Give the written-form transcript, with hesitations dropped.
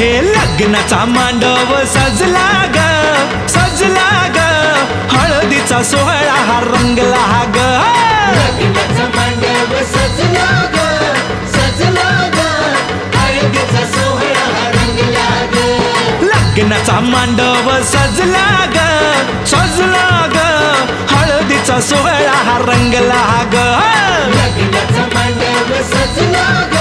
लग्नाचा मांडव सजला ग सजला ग, हळदीचा सोहळा हा रंगला ग. लग्नाचा मांडव सजला ग सजला ग, हळदीचा सोहळा हा रंगला ग. लग्नाचा मांडव सजला ग सजला ग, हळदीचा सोहळा हा रंगला ग. लग्नाचा मांडव सजला ग